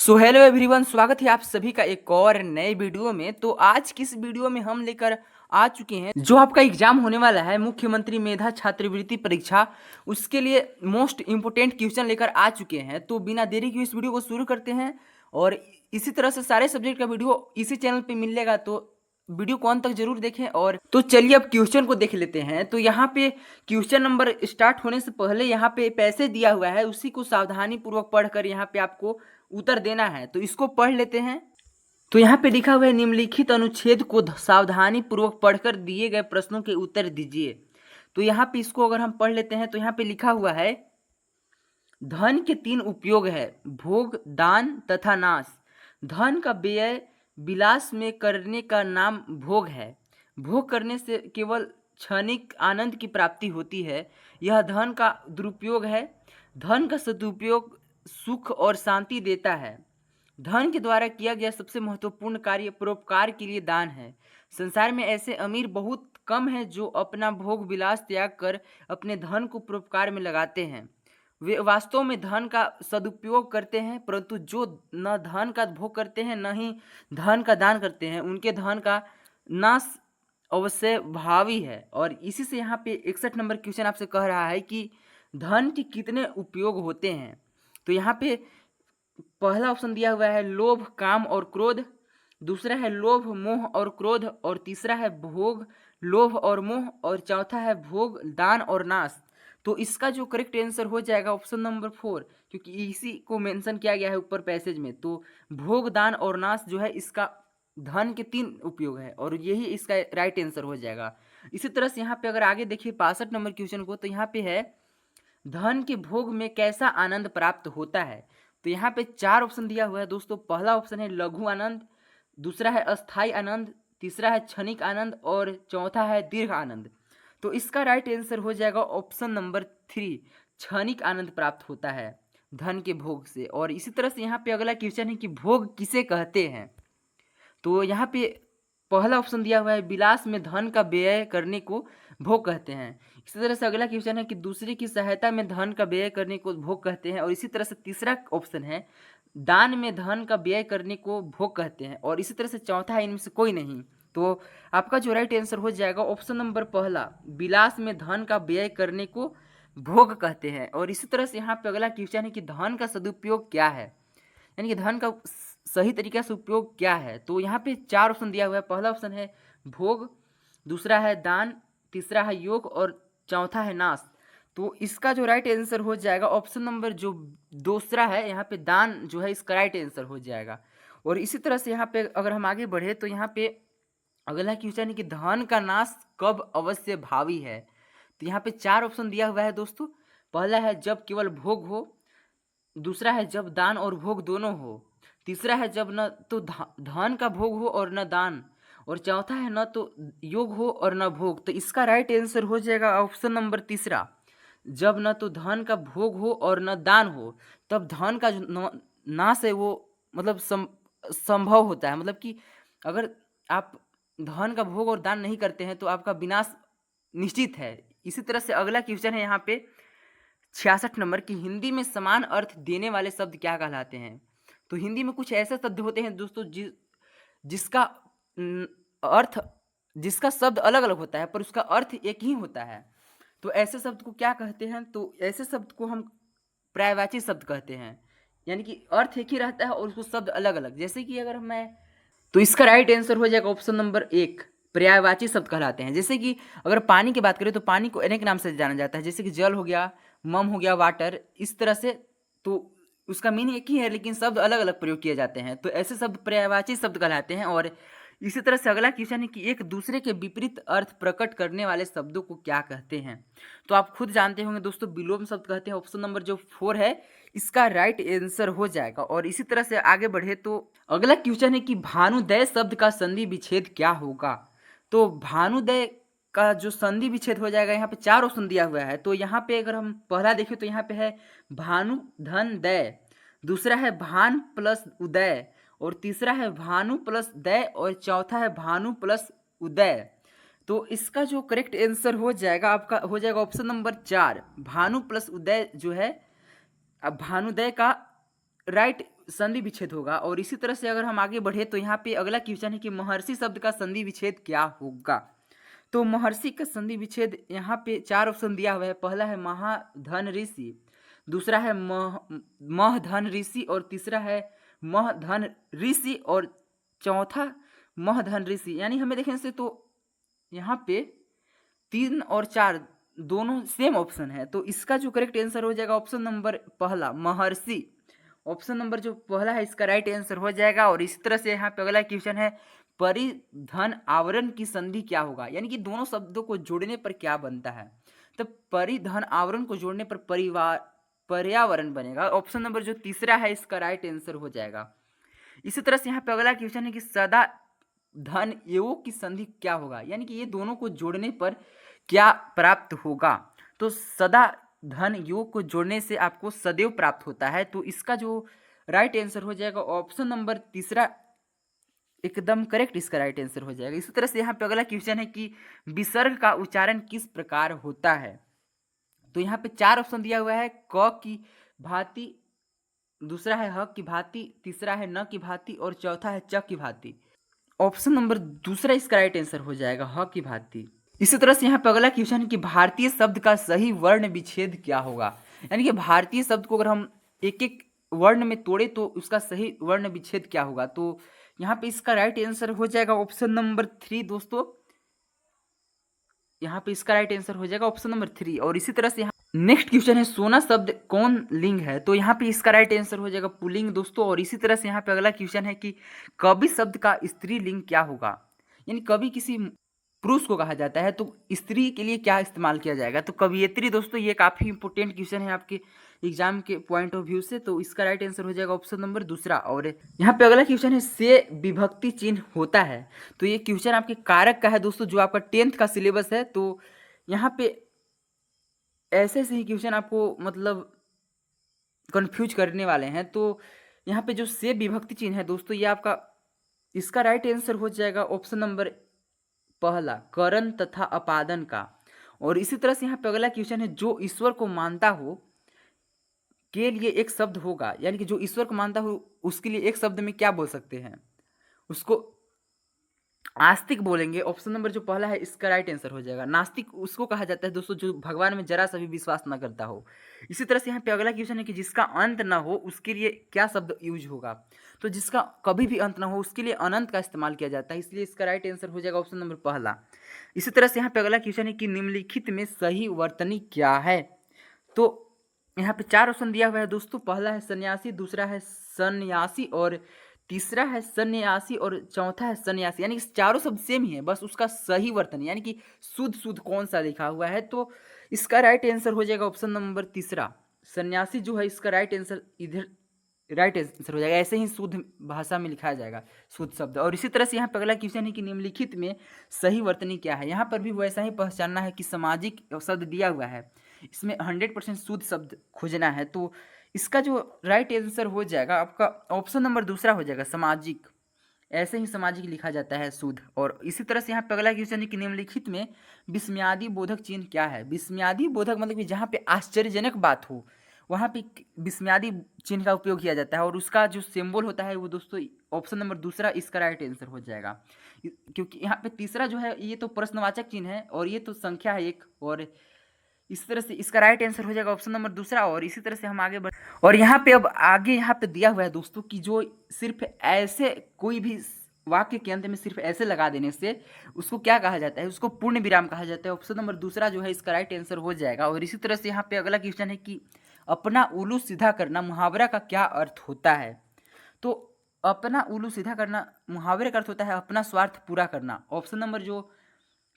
So hello everyone, स्वागत है आप सभी का एक और नए वीडियो में। तो आज की इस वीडियो में हम लेकर आ चुके हैं जो आपका एग्जाम होने वाला है मुख्यमंत्री मेधा छात्रवृत्ति परीक्षा, उसके लिए मोस्ट इम्पोर्टेंट क्वेश्चन लेकर आ चुके हैं। तो बिना देरी के इस वीडियो को शुरू करते हैं और इसी तरह से सारे सब्जेक्ट का वीडियो इसी चैनल पे मिलेगा, तो वीडियो को अंत तक जरूर देखें। और तो चलिए अब क्वेश्चन को देख लेते हैं। तो यहाँ पे क्वेश्चन नंबर स्टार्ट होने से पहले यहाँ पे पैसेज दिया हुआ है, उसी को सावधानी पूर्वक पढ़कर यहाँ पे आपको उत्तर देना है। तो इसको पढ़ लेते हैं। तो यहाँ पे लिखा हुआ है, निम्नलिखित अनुच्छेद को सावधानी पूर्वक पढ़कर दिए गए प्रश्नों के उत्तर दीजिए। तो यहाँ पे इसको अगर हम पढ़ लेते हैं तो यहाँ पे लिखा हुआ है, धन के तीन उपयोग है, भोग, दान तथा नाश। धन का व्यय विलास में करने का नाम भोग है। भोग करने से केवल क्षणिक आनंद की प्राप्ति होती है, यह धन का दुरुपयोग है। धन का सदुपयोग सुख और शांति देता है। धन के द्वारा किया गया सबसे महत्वपूर्ण कार्य परोपकार के लिए दान है। संसार में ऐसे अमीर बहुत कम हैं जो अपना भोग विलास त्याग कर अपने धन को परोपकार में लगाते हैं। वे वास्तव में धन का सदुपयोग करते हैं, परंतु जो न धन का भोग करते हैं न ही धन का दान करते हैं, उनके धन का नाश अवश्य भावी है। और इसी से यहाँ पे 61 नंबर क्वेश्चन आपसे कह रहा है कि धन के कितने उपयोग होते हैं। तो यहाँ पे पहला ऑप्शन दिया हुआ है लोभ, काम और क्रोध। दूसरा है लोभ, मोह और क्रोध। और तीसरा है भोग, लोभ और मोह। और चौथा है भोग, दान और नाश। तो इसका जो करेक्ट आंसर हो जाएगा ऑप्शन नंबर 4, क्योंकि इसी को मेंशन किया गया है ऊपर पैसेज में। तो भोग, दान और नाश जो है इसका धन के तीन उपयोग है और यही इसका राइट आंसर हो जाएगा। इसी तरह से यहाँ पे अगर आगे देखिए 65 नंबर क्वेश्चन को, तो यहाँ पे है, धन के भोग में कैसा आनंद प्राप्त होता है। तो यहाँ पे 4 ऑप्शन दिया हुआ है दोस्तों। पहला ऑप्शन है लघु आनंद, दूसरा है अस्थाई आनंद, तीसरा है क्षणिक आनंद और चौथा है दीर्घ आनंद। तो इसका राइट आंसर हो जाएगा ऑप्शन नंबर 3, क्षणिक आनंद प्राप्त होता है धन के भोग से। और इसी तरह से यहाँ पे अगला क्वेश्चन है कि भोग किसे कहते हैं। तो यहाँ पे पहला ऑप्शन दिया हुआ है, विलास में धन का व्यय करने को भोग कहते हैं। इसी तरह से अगला क्वेश्चन है कि दूसरे की सहायता में धन का व्यय करने को भोग कहते हैं। और इसी तरह से तीसरा ऑप्शन है, दान में धन का व्यय करने को भोग कहते हैं। और इसी तरह से चौथा है, इनमें से कोई नहीं। तो आपका जो राइट आंसर हो जाएगा ऑप्शन नंबर पहला, विलास में धन का व्यय करने को भोग कहते हैं। और इसी तरह से यहाँ पे अगला क्वेश्चन है कि धन का सदुपयोग क्या है, यानी कि धन का सही तरीके से उपयोग क्या है। तो यहाँ पे 4 ऑप्शन दिया हुआ है। पहला ऑप्शन है भोग, दूसरा है दान, तीसरा है योग और चौथा है नाश। तो इसका जो राइट आंसर हो जाएगा ऑप्शन नंबर जो दूसरा है, यहाँ पे दान जो है इसका राइट आंसर हो जाएगा। और इसी तरह से यहाँ पे अगर हम आगे बढ़े तो यहाँ पे अगला क्वेश्चन है कि धन का नाश कब अवश्य भावी है। तो यहाँ पे 4 ऑप्शन दिया हुआ है दोस्तों। पहला है जब केवल भोग हो, दूसरा है जब दान और भोग दोनों हो, तीसरा है जब न तो धन का भोग हो और न दान, और चौथा है न तो योग हो और न भोग। तो इसका राइट आंसर हो जाएगा ऑप्शन नंबर तीसरा, जब न तो धन का भोग हो और न दान हो, तब धन का जो नाश है वो मतलब संभव होता है। मतलब कि अगर आप धन का भोग और दान नहीं करते हैं तो आपका विनाश निश्चित है। इसी तरह से अगला क्वेश्चन है यहाँ पे 66 नंबर की, हिंदी में समान अर्थ देने वाले शब्द क्या कहलाते हैं। तो हिंदी में कुछ ऐसे शब्द होते हैं दोस्तों जिसका अर्थ, जिसका शब्द अलग अलग होता है पर उसका अर्थ एक ही होता है। तो ऐसे शब्द को क्या कहते हैं। तो ऐसे शब्द को हम पर्यायवाची शब्द कहते हैं, यानी कि अर्थ एक ही रहता है और उसको शब्द अलग अलग। जैसे कि अगर मैं, तो इसका राइट आंसर हो जाएगा ऑप्शन नंबर 1, पर्यायवाची शब्द कहलाते हैं। जैसे कि अगर पानी की बात करें तो पानी को अनेक नाम से जाना जाता है, जैसे कि जल हो गया, मम हो गया, वाटर, इस तरह से। तो उसका मीनिंग एक ही है लेकिन शब्द अलग अलग प्रयोग किए जाते हैं। तो ऐसे शब्द पर्यायवाची शब्द कहलाते हैं। और इसी तरह से अगला क्वेश्चन है कि एक दूसरे के विपरीत अर्थ प्रकट करने वाले शब्दों को क्या कहते हैं। तो आप खुद जानते होंगे दोस्तों, विलोम शब्द कहते हैं। ऑप्शन नंबर जो 4 है इसका राइट आंसर हो जाएगा। और इसी तरह से आगे बढ़े तो अगला क्वेश्चन है कि भानुदय शब्द का संधि विच्छेद क्या होगा। तो भानुदय का जो संधि विच्छेद हो जाएगा, यहाँ पे 4 ऑप्शन दिया हुआ है। तो यहाँ पे अगर हम पहला देखें तो यहाँ पे है भानु धन दय, दूसरा है भान प्लस उदय, और तीसरा है भानु प्लस दय, और चौथा है भानु प्लस उदय। तो इसका जो करेक्ट आंसर हो जाएगा आपका हो जाएगा ऑप्शन नंबर 4, भानु प्लस उदय जो है। अब भानुदय का राइट संधि विच्छेद होगा। और इसी तरह से अगर हम आगे बढ़े तो यहाँ पे अगला क्वेश्चन है कि महर्षि शब्द का संधि विच्छेद क्या होगा। तो महर्षि का संधि विच्छेद यहाँ पे 4 ऑप्शन दिया हुआ है। पहला है महाधन ऋषि, दूसरा है महधन ऋषि, और तीसरा है महधन ऋषि, और चौथा महधन ऋषि। यानी हमें देखने से तो यहाँ पे 3 और 4 दोनों सेम ऑप्शन है। तो इसका जो करेक्ट आंसर हो जाएगा ऑप्शन नंबर पहला महर्षि। ऑप्शन नंबर जो पहला है इसका राइट आंसर हो जाएगा। और इसी तरह से यहाँ पे अगला क्वेश्चन है परिधन आवरण की संधि क्या होगा, यानी कि दोनों शब्दों को जोड़ने पर क्या बनता है। तो परिधन आवरण को जोड़ने पर पर्यावरण बनेगा। ऑप्शन नंबर जो तीसरा है इसका राइट आंसर हो जाएगा। इसी तरह से यहाँ पे अगला क्वेश्चन है कि सदा धन योग की संधि क्या होगा, यानी कि ये दोनों को जोड़ने पर क्या प्राप्त होगा। तो सदा धन योग को जोड़ने से आपको सदैव प्राप्त होता है। तो इसका जो राइट आंसर हो जाएगा ऑप्शन नंबर तीसरा एकदम करेक्ट इसका राइट आंसर हो जाएगा। इसी तरह से यहाँ पे अगला क्वेश्चन है कि विसर्ग का उच्चारण किस प्रकार होता है। तो यहाँ पे 4 ऑप्शन दिया हुआ है, क की भांति, दूसरा है ह की भांति, तीसरा है न की भांति, और चौथा है च की भांति। ऑप्शन नंबर दूसरा इसका राइट आंसर हो जाएगा ह की भांति। इसी तरह से यहाँ पे अगला क्वेश्चन है कि भारतीय शब्द का सही वर्ण विच्छेद क्या होगा, यानी कि भारतीय शब्द को अगर हम एक एक वर्ण में तोड़े तो उसका सही वर्ण विच्छेद क्या होगा। तो यहाँ पे इसका राइट आंसर हो जाएगा ऑप्शन नंबर 3 दोस्तों। यहाँ पे इसका राइट आंसर हो जाएगा ऑप्शन नंबर 3। और इसी तरह से यहाँ नेक्स्ट क्वेश्चन है सोना शब्द कौन लिंग है। तो यहाँ पे इसका राइट आंसर हो जाएगा पुल्लिंग दोस्तों। और इसी तरह से यहाँ पे अगला क्वेश्चन है कि कवि शब्द का स्त्री लिंग क्या होगा, यानी कवि किसी पुरुष को कहा जाता है तो स्त्री के लिए क्या इस्तेमाल किया जाएगा। तो कवियत्री दोस्तों ये काफ़ी इंपॉर्टेंट क्वेश्चन है आपके एग्जाम के पॉइंट ऑफ व्यू से। तो इसका राइट आंसर हो जाएगा ऑप्शन नंबर दूसरा। और यहाँ पे अगला क्वेश्चन है से विभक्ति चिन्ह होता है। तो ये क्वेश्चन आपके कारक का है दोस्तों, जो आपका 10th का सिलेबस है। तो यहाँ पे ऐसे ही क्वेश्चन आपको मतलब कंफ्यूज करने वाले हैं। तो यहाँ पे जो से विभक्ति चिन्ह है दोस्तों ये आपका इसका राइट आंसर हो जाएगा ऑप्शन नंबर पहला करण तथा अपादन का। और इसी तरह से यहाँ पे अगला क्वेश्चन है जो ईश्वर को मानता हो के लिए एक शब्द होगा, यानी कि जो ईश्वर को मानता हो उसके लिए एक शब्द में क्या बोल सकते हैं, उसको आस्तिक बोलेंगे। ऑप्शन नंबर जो पहला है इसका राइट आंसर हो जाएगा। नास्तिक उसको कहा जाता है दोस्तों जो भगवान में जरा सा भी विश्वास ना करता हो। इसी तरह से यहाँ पे अगला क्वेश्चन है कि जिसका अंत ना हो उसके लिए क्या शब्द यूज होगा। तो जिसका कभी भी अंत ना हो उसके लिए अनंत का इस्तेमाल किया जाता है, इसलिए इसका राइट आंसर हो जाएगा ऑप्शन नंबर पहला। इसी तरह से यहाँ पे अगला क्वेश्चन है कि निम्नलिखित में सही वर्तनी क्या है। तो यहाँ पे 4 ऑप्शन दिया हुआ है दोस्तों। पहला है सन्यासी, दूसरा है सन्यासी, और तीसरा है सन्यासी, और चौथा है सन्यासी। यानी कि चारों शब्द सेम ही है, बस उसका सही वर्तन यानी कि शुद्ध शुद्ध कौन सा लिखा हुआ है। तो इसका राइट आंसर हो जाएगा ऑप्शन नंबर तीसरा सन्यासी जो है इसका राइट आंसर इधर राइट आंसर हो जाएगा। ऐसे ही शुद्ध भाषा में लिखा जाएगा शुद्ध शब्द। और इसी तरह से यहाँ पर अगला क्वेश्चन है कि निम्नलिखित में सही वर्तनी क्या है। यहाँ पर भी वैसा ही पहचानना है कि सामाजिक शब्द दिया हुआ है, इसमें 100% शुद्ध शब्द खोजना है। तो इसका जो राइट आंसर हो जाएगा आपका ऑप्शन नंबर दूसरा हो जाएगा सामाजिक। ऐसे ही सामाजिक लिखा जाता है शुद्ध। और इसी तरह से यहाँ पे अगला क्वेश्चन है कि निम्नलिखित में विस्मयादि बोधक चिन्ह क्या है। विस्मयादि बोधक मतलब कि जहाँ पे आश्चर्यजनक बात हो वहाँ पे विस्मयादि चिन्ह का उपयोग किया जाता है। और उसका जो सिंबल होता है वो दोस्तों ऑप्शन नंबर दूसरा इसका राइट आंसर हो जाएगा, क्योंकि यहाँ पे तीसरा जो है ये तो प्रश्नवाचक चिन्ह है और ये तो संख्या है एक। और इस तरह से इसका राइट आंसर हो जाएगा ऑप्शन नंबर दूसरा। और इसी तरह से हम आगे बढ़ और यहाँ पे अब आगे यहाँ पे दिया हुआ है दोस्तों कि जो सिर्फ ऐसे कोई भी वाक्य के अंत में सिर्फ ऐसे लगा देने से उसको क्या कहा जाता है, उसको पूर्ण विराम कहा जाता है। ऑप्शन नंबर दूसरा जो है इसका राइट आंसर हो जाएगा। और इसी तरह से यहाँ पे अगला क्वेश्चन है कि अपना उल्लू सीधा करना मुहावरा का क्या अर्थ होता है। तो अपना उल्लू सीधा करना मुहावरे का अर्थ होता है अपना स्वार्थ पूरा करना। ऑप्शन नंबर जो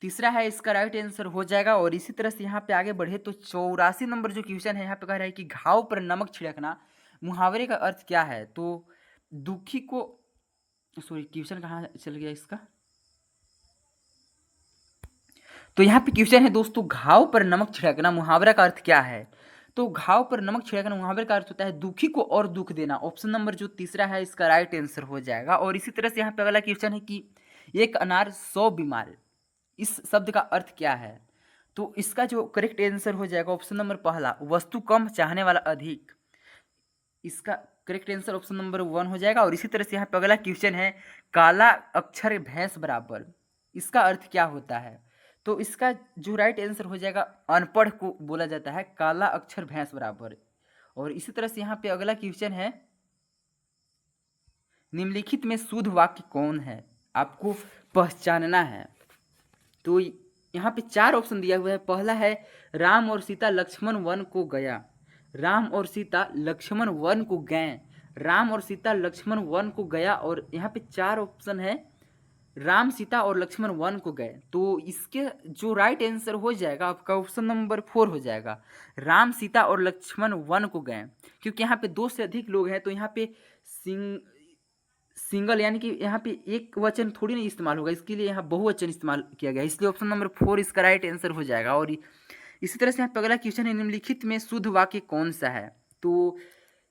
तीसरा है इसका राइट आंसर हो जाएगा। और इसी तरह से यहाँ पे आगे बढ़े तो 84 नंबर जो क्वेश्चन है यहाँ पे कह रहा है कि घाव पर नमक छिड़कना मुहावरे का अर्थ क्या है। तो दुखी को सॉरी क्वेश्चन कहाँ चल गया इसका। तो यहाँ पे क्वेश्चन है दोस्तों घाव पर नमक छिड़कना मुहावरा का अर्थ क्या है। तो घाव पर नमक छिड़कना मुहावरे का अर्थ होता है दुखी को और दुख देना। ऑप्शन नंबर जो तीसरा है इसका राइट आंसर हो जाएगा। और इसी तरह से यहाँ पे अगला क्वेश्चन है कि एक अनार 100 बीमार, इस शब्द का अर्थ क्या है। तो इसका जो करेक्ट आंसर हो जाएगा ऑप्शन नंबर पहला वस्तु कम चाहने वाला अधिक। इसका करेक्ट आंसर ऑप्शन नंबर 1 हो जाएगा। और इसी तरह से यहाँ पे अगला क्वेश्चन है, काला अक्षर भैंस बराबर, इसका अर्थ क्या होता है? तो इसका जो राइट आंसर हो जाएगा, अनपढ़ को बोला जाता है काला अक्षर भैंस बराबर। और इसी तरह से यहाँ पे अगला क्वेश्चन है, निम्नलिखित में शुद्ध वाक्य कौन है, आपको पहचानना है। तो यहाँ पे 4 ऑप्शन दिया हुआ है। पहला है, राम और सीता लक्ष्मण वन को गया, राम और सीता लक्ष्मण वन को गए, राम और सीता लक्ष्मण वन को गया। और यहाँ पे 4 ऑप्शन है, राम सीता और लक्ष्मण वन को गए। तो इसके जो राइट आंसर हो जाएगा आपका ऑप्शन नंबर 4 हो जाएगा, राम सीता और लक्ष्मण वन को गए। क्योंकि यहाँ पे 2 से अधिक लोग हैं, तो यहाँ पे सिंगल यानी कि यहाँ पे एक वचन थोड़ी नहीं इस्तेमाल होगा, इसके लिए यहाँ बहुवचन इस्तेमाल किया गया, इसलिए ऑप्शन नंबर 4 इसका राइट आंसर हो जाएगा। और इसी तरह से यहाँ पे अगला क्वेश्चन है, निम्नलिखित में शुद्ध वाक्य कौन सा है। तो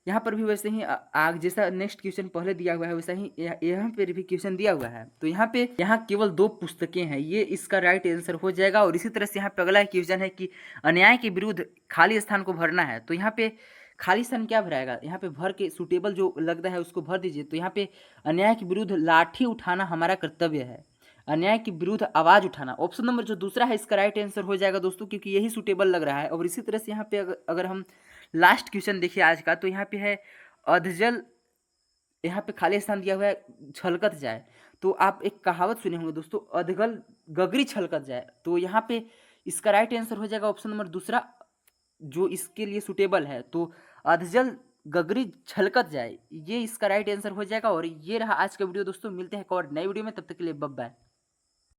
यहाँ पर भी वैसे ही आग जैसा नेक्स्ट क्वेश्चन पहले दिया हुआ है, वैसा ही यहाँ पे भी क्वेश्चन दिया हुआ है। तो यहाँ पे केवल 2 पुस्तकें हैं, ये इसका राइट आंसर हो जाएगा। और इसी तरह से यहाँ पे अगला क्वेश्चन है कि अन्याय के विरुद्ध खाली स्थान को भरना है। तो यहाँ पे खाली स्थान क्या भराएगा, यहाँ पे भर के सुटेबल जो लगता है उसको भर दीजिए। तो यहाँ पे अन्याय के विरुद्ध लाठी उठाना हमारा कर्तव्य है, अन्याय के विरुद्ध आवाज उठाना। ऑप्शन नंबर जो दूसरा है इसका राइट आंसर हो जाएगा दोस्तों, क्योंकि यही सुटेबल लग रहा है। और इसी तरह से यहाँ पे अगर हम लास्ट क्वेश्चन देखिए आज का, तो यहाँ पे है अधजल, यहाँ पे खाली स्थान दिया हुआ है छलकत जाए। तो आप एक कहावत सुने होंगे दोस्तों, अधगल गगरी छलकत जाए। तो यहाँ पे इसका राइट आंसर हो जाएगा ऑप्शन नंबर दूसरा, जो इसके लिए सुटेबल है। तो अधजल गगरी छलकत जाए, ये इसका राइट आंसर हो जाएगा। और ये रहा आज का वीडियो दोस्तों, मिलते हैं एक और नई वीडियो में, तब तक के लिए बाय बाय।